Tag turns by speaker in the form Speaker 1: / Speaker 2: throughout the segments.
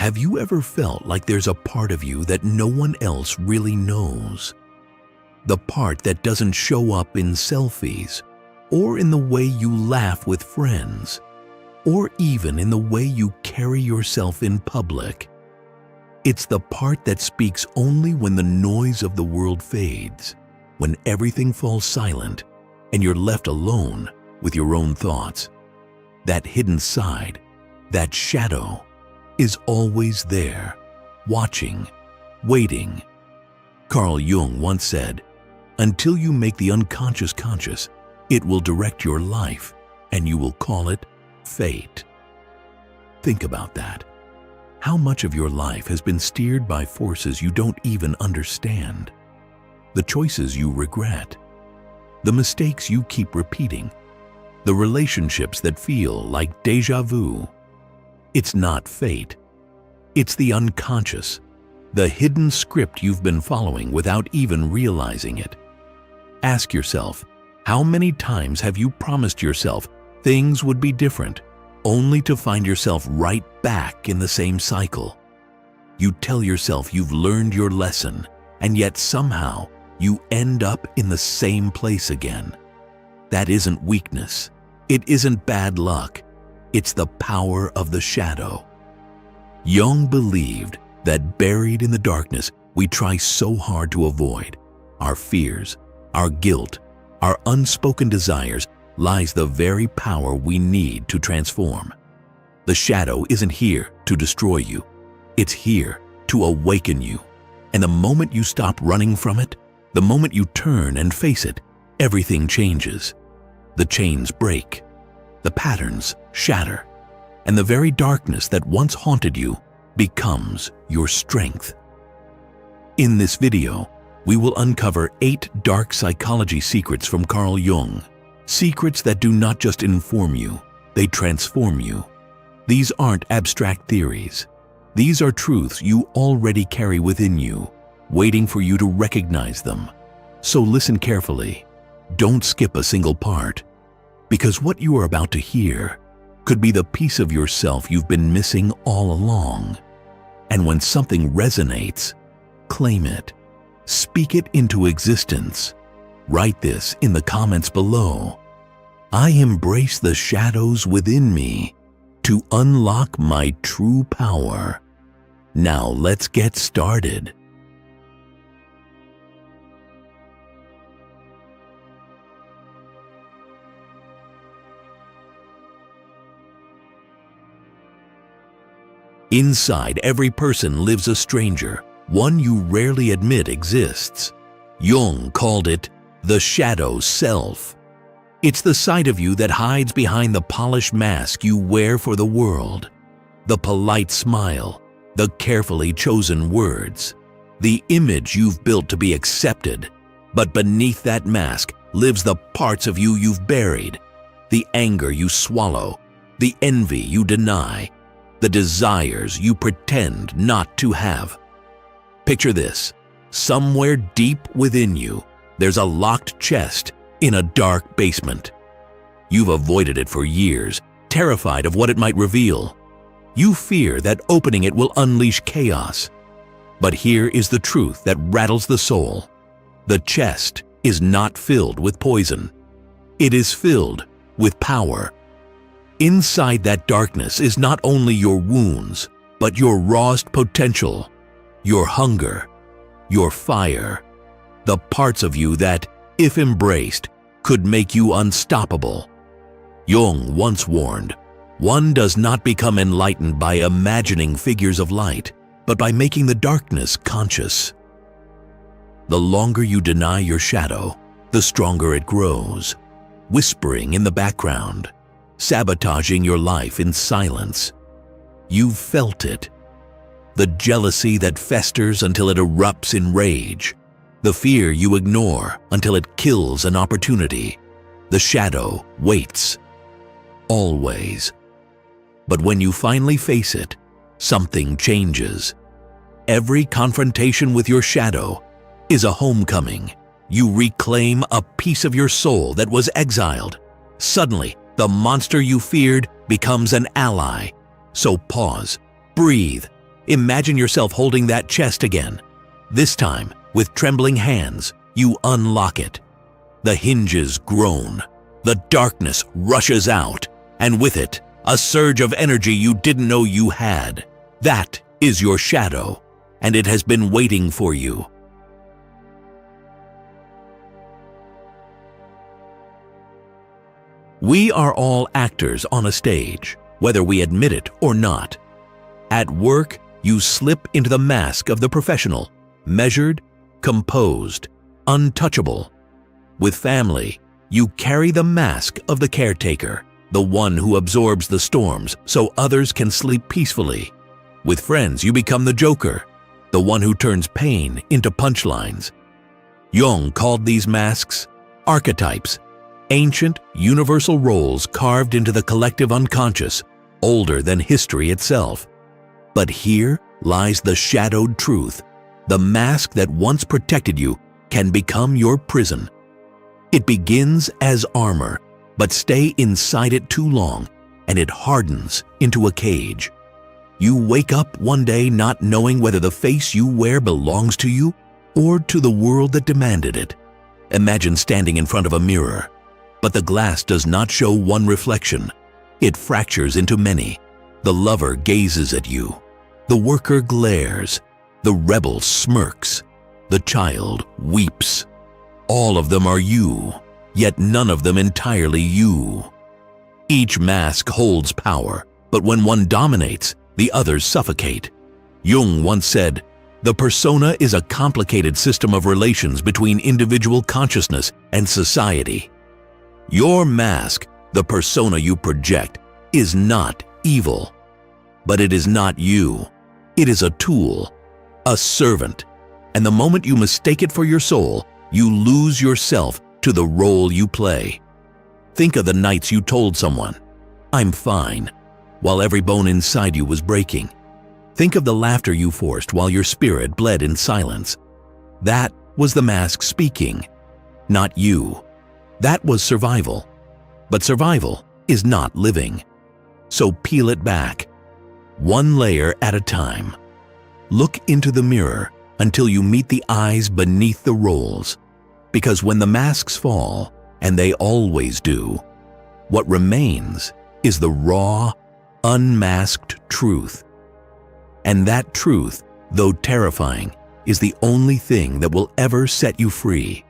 Speaker 1: Have you ever felt like there's a part of you that no one else really knows? The part that doesn't show up in selfies, or in the way you laugh with friends, or even in the way you carry yourself in public. It's the part that speaks only when the noise of the world fades, when everything falls silent and you're left alone with your own thoughts. That hidden side, that shadow, is always there, watching, waiting. Carl Jung once said, "Until you make the unconscious conscious, it will direct your life, and you will call it fate." Think about that. How much of your life has been steered by forces you don't even understand? The choices you regret, the mistakes you keep repeating, the relationships that feel like déjà vu. It's not fate. It's the unconscious, the hidden script you've been following without even realizing it. Ask yourself, how many times have you promised yourself things would be different, only to find yourself right back in the same cycle? You tell yourself you've learned your lesson, and yet somehow you end up in the same place again. That isn't weakness. It isn't bad luck. It's the power of the shadow. Jung believed that buried in the darkness we try so hard to avoid, our fears, our guilt, our unspoken desires, lies the very power we need to transform. The shadow isn't here to destroy you. It's here to awaken you. And the moment you stop running from it, the moment you turn and face it, everything changes. The chains break, the patterns shatter, and the very darkness that once haunted you becomes your strength. In this video, we will uncover 8 dark psychology secrets from Carl Jung. Secrets that do not just inform you, they transform you. These aren't abstract theories. These are truths you already carry within you, waiting for you to recognize them. So listen carefully. Don't skip a single part, because what you are about to hear could be the piece of yourself you've been missing all along. And when something resonates, claim it. Speak it into existence. Write this in the comments below. I embrace the shadows within me to unlock my true power. Now let's get started. Inside every person lives a stranger, one you rarely admit exists. Jung called it the shadow self. It's the side of you that hides behind the polished mask you wear for the world. The polite smile, the carefully chosen words, the image you've built to be accepted. But beneath that mask lives the parts of you you've buried, the anger you swallow, the envy you deny, the desires you pretend not to have. Picture this. Somewhere deep within you, there's a locked chest in a dark basement. You've avoided it for years, terrified of what it might reveal. You fear that opening it will unleash chaos. But here is the truth that rattles the soul. The chest is not filled with poison. It is filled with power. Inside that darkness is not only your wounds, but your rawest potential, your hunger, your fire, the parts of you that, if embraced, could make you unstoppable. Jung once warned, one does not become enlightened by imagining figures of light, but by making the darkness conscious. The longer you deny your shadow, the stronger it grows, whispering in the background, sabotaging your life in silence. You've felt it. The jealousy that festers until it erupts in rage. The fear you ignore until it kills an opportunity. The shadow waits. Always. But when you finally face it, something changes. Every confrontation with your shadow is a homecoming. You reclaim a piece of your soul that was exiled. Suddenly, the monster you feared becomes an ally. So pause, breathe, Imagine yourself holding that chest again. This time, with trembling hands, you unlock it. The hinges groan. The darkness rushes out, and with it, a surge of energy you didn't know you had. That is your shadow, and it has been waiting for you. We are all actors on a stage, whether we admit it or not. At work, you slip into the mask of the professional, measured, composed, untouchable. With family, you carry the mask of the caretaker, the one who absorbs the storms so others can sleep peacefully. With friends, you become the joker, the one who turns pain into punchlines. Jung called these masks archetypes, ancient, universal roles carved into the collective unconscious, older than history itself. But here lies the shadowed truth. The mask that once protected you can become your prison. It begins as armor, but stay inside it too long, and it hardens into a cage. You wake up one day not knowing whether the face you wear belongs to you or to the world that demanded it. Imagine standing in front of a mirror. But the glass does not show one reflection. It fractures into many. The lover gazes at you. The worker glares. The rebel smirks. The child weeps. All of them are you, yet none of them entirely you. Each mask holds power, but when one dominates, the others suffocate. Jung once said, "The persona is a complicated system of relations between individual consciousness and society." Your mask, the persona you project, is not evil. But it is not you. It is a tool, a servant. And the moment you mistake it for your soul, you lose yourself to the role you play. Think of the nights you told someone, "I'm fine," while every bone inside you was breaking. Think of the laughter you forced while your spirit bled in silence. That was the mask speaking, not you. That was survival. But survival is not living. So peel it back, one layer at a time. Look into the mirror until you meet the eyes beneath the roles. Because when the masks fall, and they always do, what remains is the raw, unmasked truth. And that truth, though terrifying, is the only thing that will ever set you free.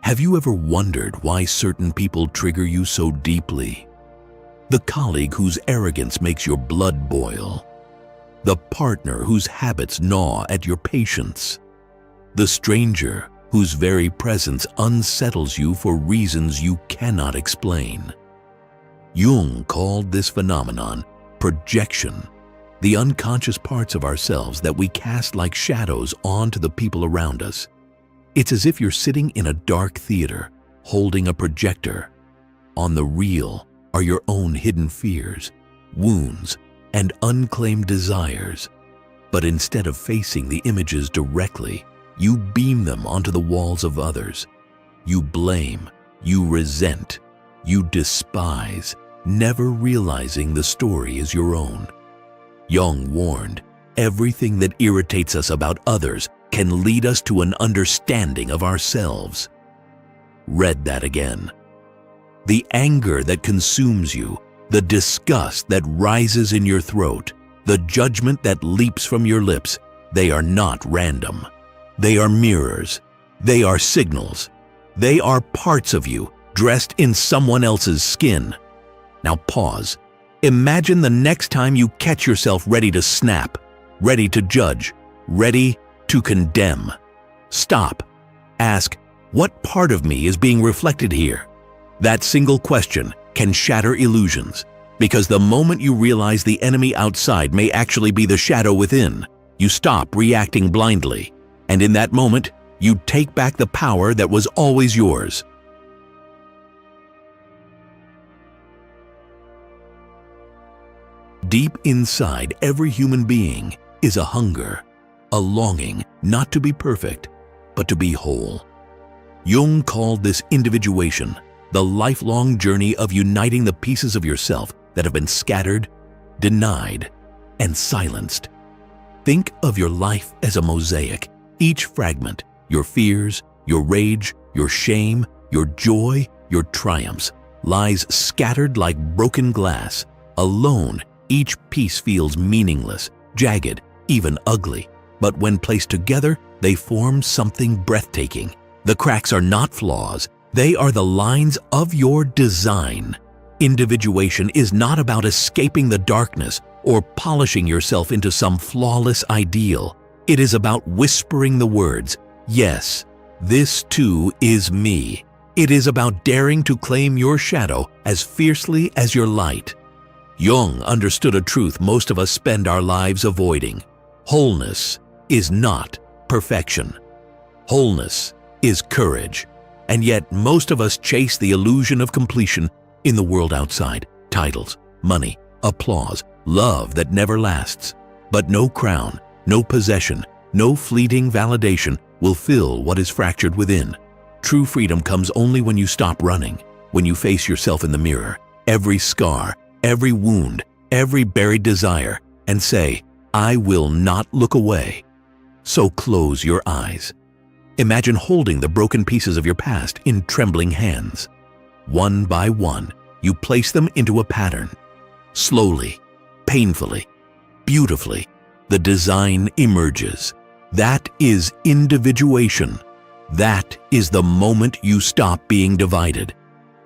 Speaker 1: Have you ever wondered why certain people trigger you so deeply? The colleague whose arrogance makes your blood boil. The partner whose habits gnaw at your patience. The stranger whose very presence unsettles you for reasons you cannot explain. Jung called this phenomenon projection, the unconscious parts of ourselves that we cast like shadows onto the people around us. It's as if you're sitting in a dark theater, holding a projector. On the reel are your own hidden fears, wounds, and unclaimed desires. But instead of facing the images directly, you beam them onto the walls of others. You blame, you resent, you despise, never realizing the story is your own. Jung warned, everything that irritates us about others can lead us to an understanding of ourselves. Read that again. The anger that consumes you, the disgust that rises in your throat, the judgment that leaps from your lips, they are not random. They are mirrors. They are signals. They are parts of you dressed in someone else's skin. Now pause. Imagine the next time you catch yourself ready to snap, ready to judge, ready to condemn. Stop. Ask, what part of me is being reflected here? That single question can shatter illusions, because the moment you realize the enemy outside may actually be the shadow within, you stop reacting blindly, and in that moment, you take back the power that was always yours. Deep inside every human being is a hunger, a longing not to be perfect, but to be whole. Jung called this individuation, the lifelong journey of uniting the pieces of yourself that have been scattered, denied, and silenced. Think of your life as a mosaic. Each fragment, your fears, your rage, your shame, your joy, your triumphs, lies scattered like broken glass. Alone, each piece feels meaningless, jagged, even ugly. But when placed together, they form something breathtaking. The cracks are not flaws, they are the lines of your design. Individuation is not about escaping the darkness or polishing yourself into some flawless ideal. It is about whispering the words, "Yes, this too is me." It is about daring to claim your shadow as fiercely as your light. Jung understood a truth most of us spend our lives avoiding. Wholeness is not perfection. Wholeness is courage. And yet most of us chase the illusion of completion in the world outside. Titles, money, applause, love that never lasts. But no crown, no possession, no fleeting validation will fill what is fractured within. True freedom comes only when you stop running, when you face yourself in the mirror, every scar, every wound, every buried desire, and say, "I will not look away." So close your eyes. Imagine holding the broken pieces of your past in trembling hands. One by one, you place them into a pattern. Slowly, painfully, beautifully, the design emerges. That is individuation. That is the moment you stop being divided.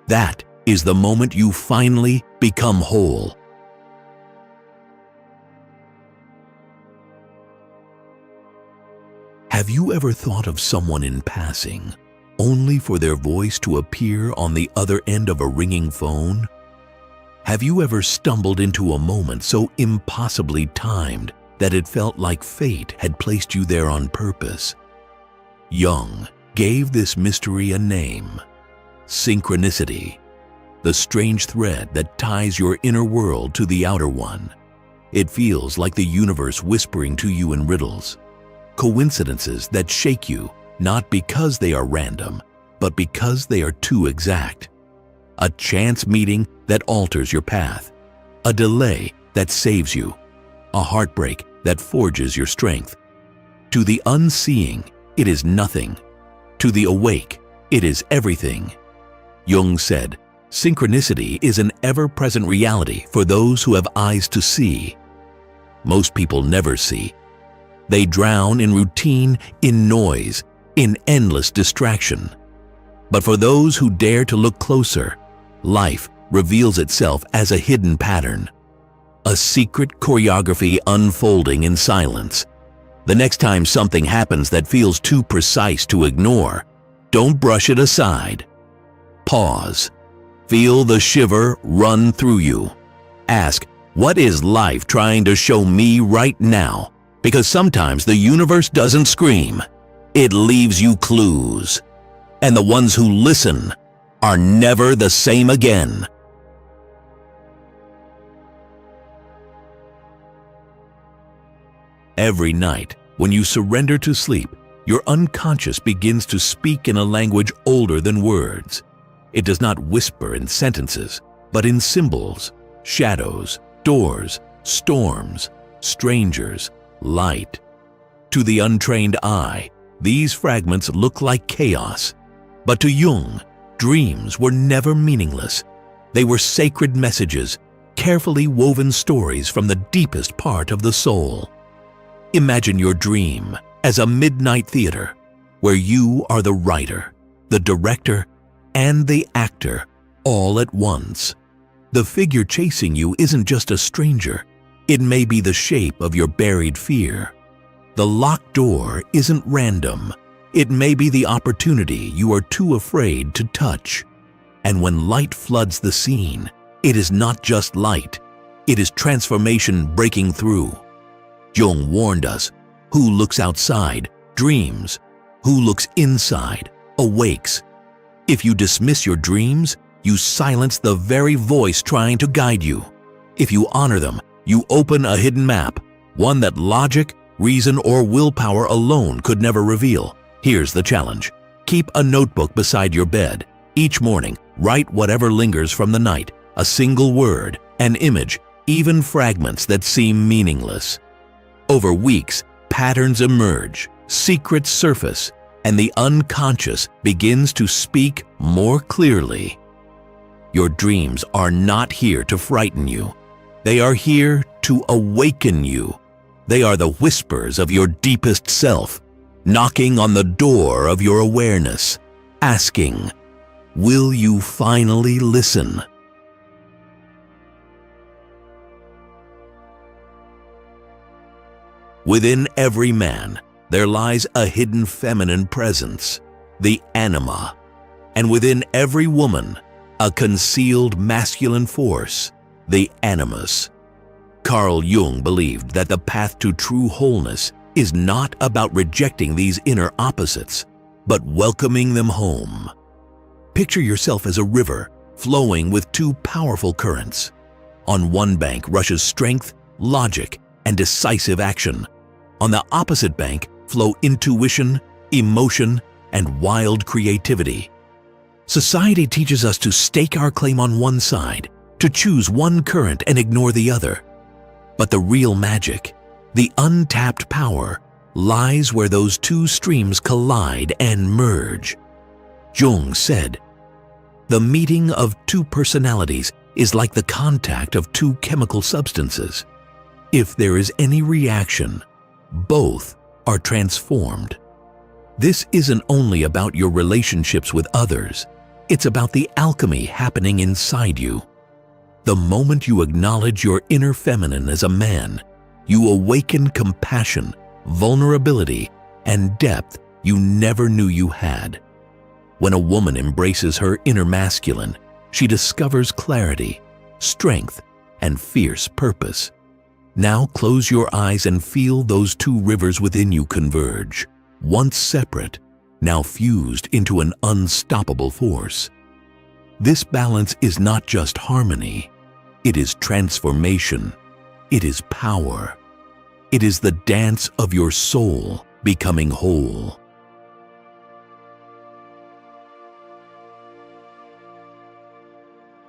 Speaker 1: That is the moment you finally become whole. Have you ever thought of someone in passing, only for their voice to appear on the other end of a ringing phone? Have you ever stumbled into a moment so impossibly timed that it felt like fate had placed you there on purpose? Jung gave this mystery a name: synchronicity, the strange thread that ties your inner world to the outer one. It feels like the universe whispering to you in riddles, coincidences that shake you, not because they are random, but because they are too exact. A chance meeting that alters your path, a delay that saves you, a heartbreak that forges your strength. To the unseeing, it is nothing. To the awake, it is everything. Jung said, synchronicity is an ever-present reality for those who have eyes to see. Most people never see. They drown in routine, in noise, in endless distraction. But for those who dare to look closer, life reveals itself as a hidden pattern, a secret choreography unfolding in silence. The next time something happens that feels too precise to ignore, don't brush it aside. Pause. Feel the shiver run through you. Ask, what is life trying to show me right now? Because sometimes the universe doesn't scream. It leaves you clues. And the ones who listen are never the same again. Every night, when you surrender to sleep, your unconscious begins to speak in a language older than words. It does not whisper in sentences, but in symbols, shadows, doors, storms, strangers, light. To the untrained eye, these fragments look like chaos. But to Jung, dreams were never meaningless. They were sacred messages, carefully woven stories from the deepest part of the soul. Imagine your dream as a midnight theater where you are the writer, the director, and the actor all at once. The figure chasing you isn't just a stranger. It may be the shape of your buried fear. The locked door isn't random. It may be the opportunity you are too afraid to touch. And when light floods the scene, it is not just light. It is transformation breaking through. Jung warned us, who looks outside dreams, who looks inside awakes. If you dismiss your dreams, you silence the very voice trying to guide you. If you honor them, you open a hidden map, one that logic, reason, or willpower alone could never reveal. Here's the challenge. Keep a notebook beside your bed. Each morning, write whatever lingers from the night, a single word, an image, even fragments that seem meaningless. Over weeks, patterns emerge, secrets surface, and the unconscious begins to speak more clearly. Your dreams are not here to frighten you. They are here to awaken you. They are the whispers of your deepest self, knocking on the door of your awareness, asking, will you finally listen? Within every man, there lies a hidden feminine presence, the anima, and within every woman, a concealed masculine force, the animus. Carl Jung believed that the path to true wholeness is not about rejecting these inner opposites, but welcoming them home. Picture yourself as a river flowing with two powerful currents. On one bank rushes strength, logic, and decisive action. On the opposite bank flow intuition, emotion, and wild creativity. Society teaches us to stake our claim on one side, to choose one current and ignore the other. But the real magic, the untapped power, lies where those two streams collide and merge. Jung said, "The meeting of two personalities is like the contact of two chemical substances. If there is any reaction, both are transformed." This isn't only about your relationships with others, it's about the alchemy happening inside you. The moment you acknowledge your inner feminine as a man, you awaken compassion, vulnerability, and depth you never knew you had. When a woman embraces her inner masculine, she discovers clarity, strength, and fierce purpose. Now close your eyes and feel those two rivers within you converge, once separate, now fused into an unstoppable force. This balance is not just harmony, it is transformation, it is power. It is the dance of your soul becoming whole.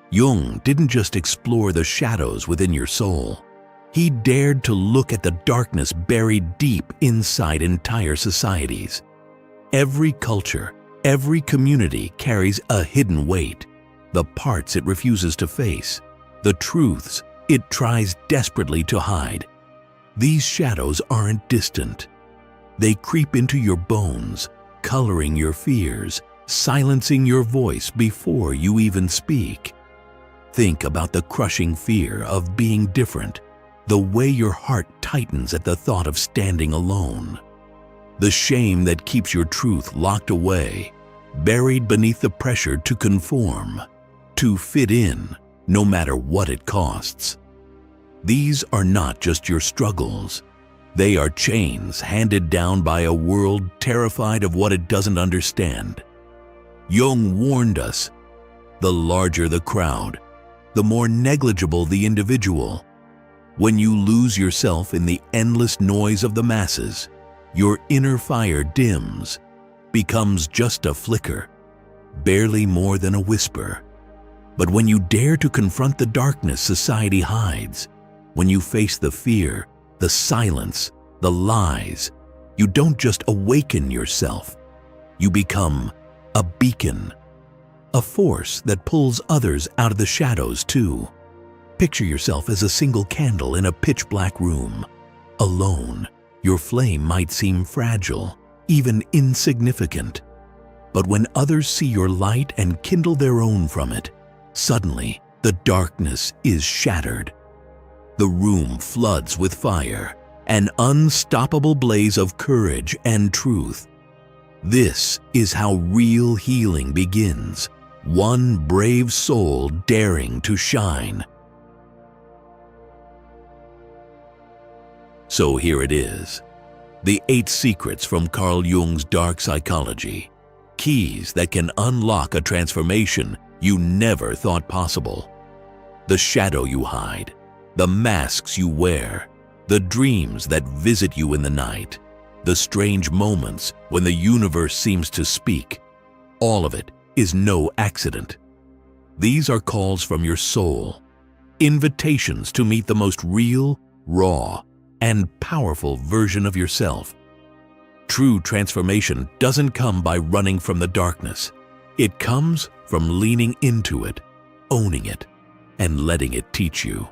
Speaker 1: Jung didn't just explore the shadows within your soul. He dared to look at the darkness buried deep inside entire societies. Every culture, every community carries a hidden weight, the parts it refuses to face, the truths it tries desperately to hide. These shadows aren't distant. They creep into your bones, coloring your fears, silencing your voice before you even speak. Think about the crushing fear of being different, the way your heart tightens at the thought of standing alone, the shame that keeps your truth locked away, buried beneath the pressure to conform, to fit in, no matter what it costs. These are not just your struggles. They are chains handed down by a world terrified of what it doesn't understand. Jung warned us, the larger the crowd, the more negligible the individual. When you lose yourself in the endless noise of the masses, your inner fire dims, becomes just a flicker, barely more than a whisper. But when you dare to confront the darkness society hides, when you face the fear, the silence, the lies, you don't just awaken yourself. You become a beacon, a force that pulls others out of the shadows too. Picture yourself as a single candle in a pitch-black room. Alone, your flame might seem fragile, even insignificant. But when others see your light and kindle their own from it, suddenly the darkness is shattered. The room floods with fire, an unstoppable blaze of courage and truth. This is how real healing begins, one brave soul daring to shine. So here it is, the 8 secrets from Carl Jung's dark psychology, keys that can unlock a transformation you never thought possible. The shadow you hide, the masks you wear, the dreams that visit you in the night, the strange moments when the universe seems to speak. All of it is no accident. These are calls from your soul, invitations to meet the most real, raw, and powerful version of yourself. True transformation doesn't come by running from the darkness. It comes from leaning into it, owning it, and letting it teach you.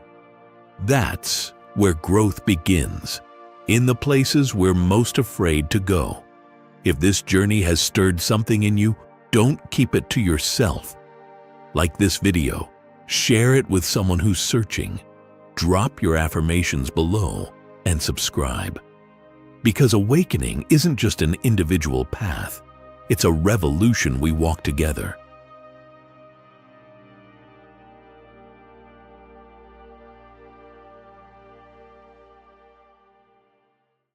Speaker 1: That's where growth begins, in the places we're most afraid to go. If this journey has stirred something in you, don't keep it to yourself. Like this video, share it with someone who's searching. Drop your affirmations below and subscribe. Because awakening isn't just an individual path, it's a revolution we walk together.